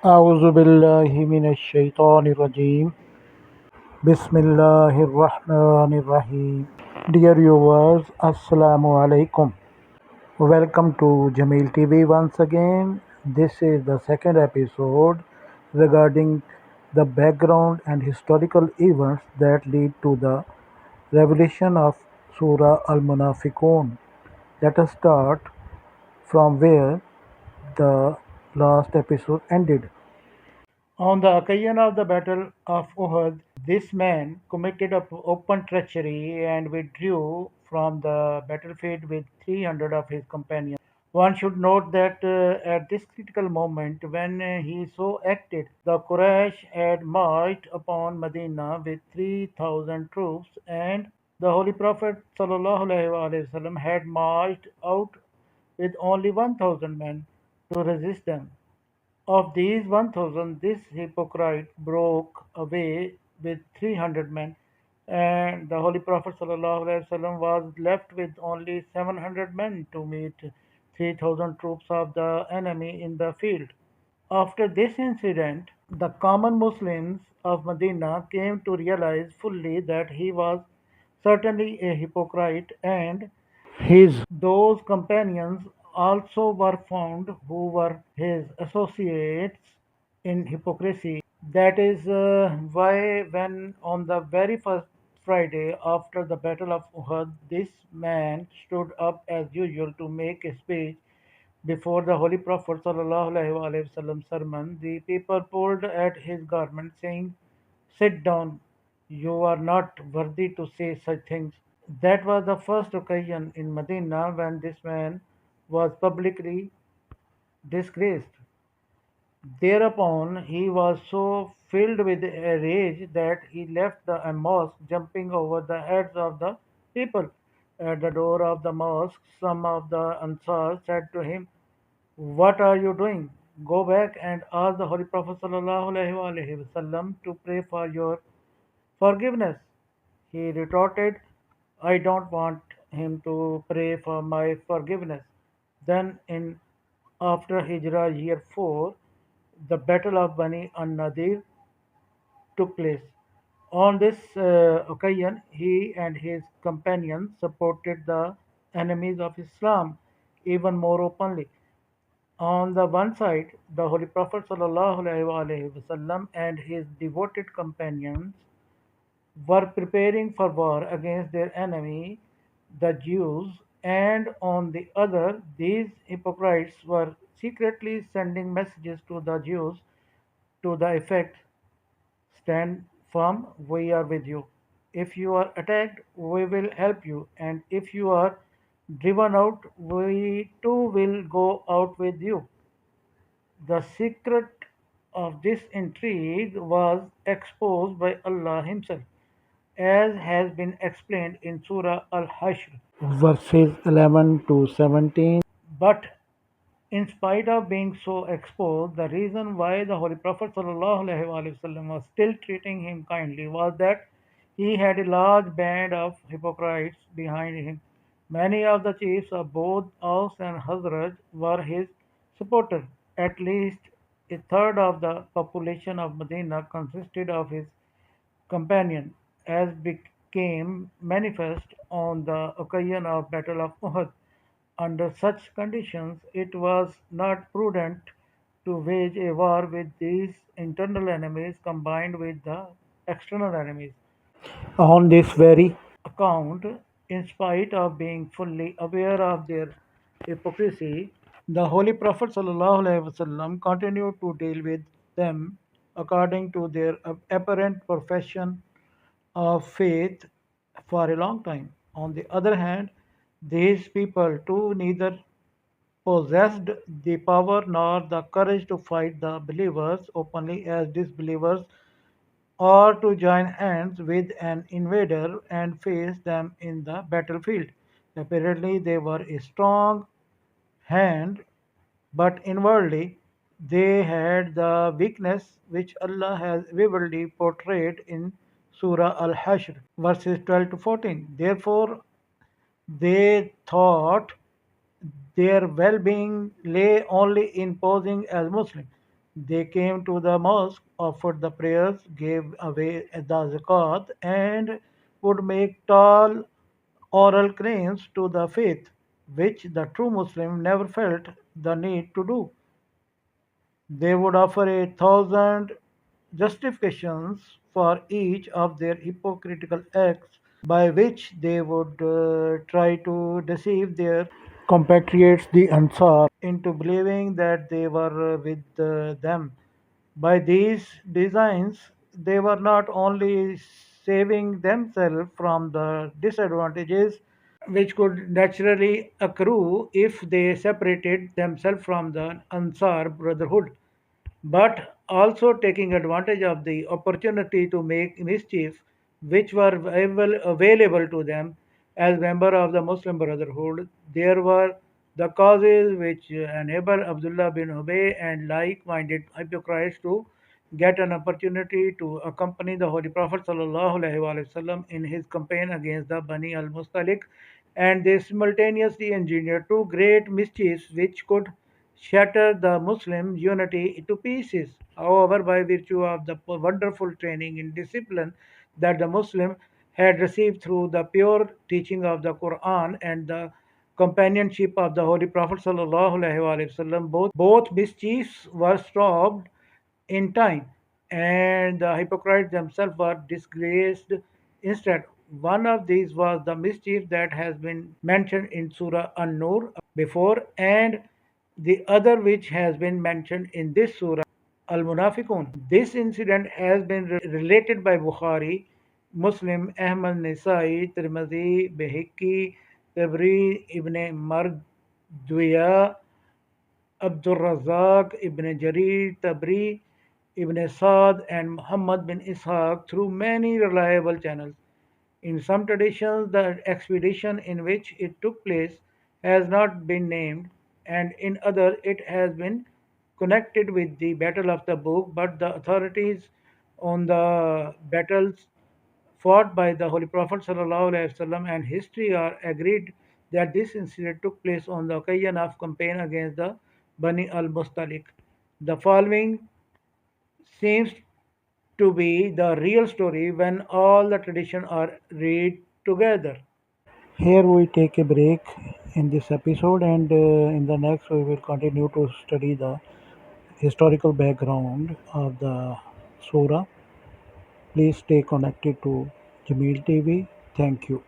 أعوذ بالله من الشيطان الرجيم بسم الله الرحمن الرحيم. Dear viewers, Assalamu alaikum. Welcome to JemeilTv once again. This is the second episode regarding the background and historical events that lead to the revelation of Surah Almunafiqun. Let us start from where the last episode ended. On the occasion of the Battle of Uhud, this man committed open treachery and withdrew from the battlefield with 300 of his companions. One should note that at this critical moment, when he so acted, the Quraysh had marched upon Medina with 3,000 troops, and the Holy Prophet Sallallahu had marched out with only 1,000 men to resist them. Of these 1,000, this hypocrite broke away with 300 men, and the Holy Prophet ﷺ was left with only 700 men to meet 3,000 troops of the enemy in the field. After this incident, the common Muslims of Medina came to realize fully that he was certainly a hypocrite, and his those companions also were found who were his associates in hypocrisy. That is why, when on the very first Friday after the Battle of Uhud, this man stood up as usual to make a speech before the Holy Prophet Sallallahu sermon, the people pulled at his garment, saying, "Sit down, you are not worthy to say such things." That was the first occasion in Medina when this man was publicly disgraced. Thereupon he was so filled with rage that he left the mosque, jumping over the heads of the people. At the door of the mosque, some of the Ansar said to him, "What are you doing? Go back and ask the Holy Prophet ﷺ to pray for your forgiveness." He retorted, "I don't want him to pray for my forgiveness." Then, in after Hijrah year 4, the Battle of Bani an-Nadir took place. On this occasion, he and his companions supported the enemies of Islam even more openly. On the one side, the Holy Prophet ﷺ and his devoted companions were preparing for war against their enemy, the Jews, and on the other, these hypocrites were secretly sending messages to the Jews to the effect, "Stand firm, we are with you. If you are attacked, we will help you, and if you are driven out, we too will go out with you." The secret of this intrigue was exposed by Allah Himself, as has been explained in Surah Al-Hashr, verses 11 to 17. But in spite of being so exposed, the reason why the Holy Prophet ﷺ was still treating him kindly was that he had a large band of hypocrites behind him. Many of the chiefs of both Aus and Khizraj were his supporters. At least a third of the population of Medina consisted of his companions, as became manifest on the occasion of Battle of Uhud. Under such conditions, it was not prudent to wage a war with these internal enemies combined with the external enemies. On this very account, in spite of being fully aware of their hypocrisy, the Holy Prophet ﷺ continued to deal with them according to their apparent profession of faith for a long time. On the other hand, these people too neither possessed the power nor the courage to fight the believers openly as disbelievers, or to join hands with an invader and face them in the battlefield. Apparently, they were a strong hand, but inwardly they had the weakness which Allah has vividly portrayed in Surah Al-Hashr, verses 12 to 14. Therefore, they thought their well being lay only in posing as Muslims. They came to the mosque, offered the prayers, gave away the zakat, and would make tall oral claims to the faith, which the true Muslim never felt the need to do. They would offer 1,000 justifications for each of their hypocritical acts by which they would try to deceive their compatriots, the Ansar, into believing that they were with them. By these designs, they were not only saving themselves from the disadvantages which could naturally accrue if they separated themselves from the Ansar Brotherhood, but also taking advantage of the opportunity to make mischief which were available to them as member of the Muslim Brotherhood. There were the causes which enabled Abdullah bin Abi and like-minded hypocrites to get an opportunity to accompany the Holy Prophet Sallallahu in his campaign against the Bani al-Mustalik, and they simultaneously engineered two great mischiefs which could shatter the Muslim unity to pieces. However, by virtue of the wonderful training in discipline that the Muslim had received through the pure teaching of the Quran and the companionship of the Holy Prophet Sallallahu, both mischiefs were stopped in time, and the hypocrites themselves were disgraced instead. One of these was the mischief that has been mentioned in Surah An-Nur before, and the other which has been mentioned in this surah, Almunafiqun. This incident has been related by Bukhari, Muslim, Ahmad Nisai, Tirmidhi, Behiki, Tabri, Ibn Mardwiya, Abdul Razak, Ibn Jarir, Tabri, Ibn Saad, and Muhammad bin Ishaq through many reliable channels. In some traditions, the expedition in which it took place has not been named, and in others, it has been connected with the Battle of the Book, but the authorities on the battles fought by the Holy Prophet Sallallahu and history are agreed that this incident took place on the occasion of campaign against the Bani al-Mustalik. The following seems to be the real story when all the traditions are read together. Here we take a break in this episode, and in the next, we will continue to study the historical background of the surah. Please stay connected to JemeilTv. Thank you.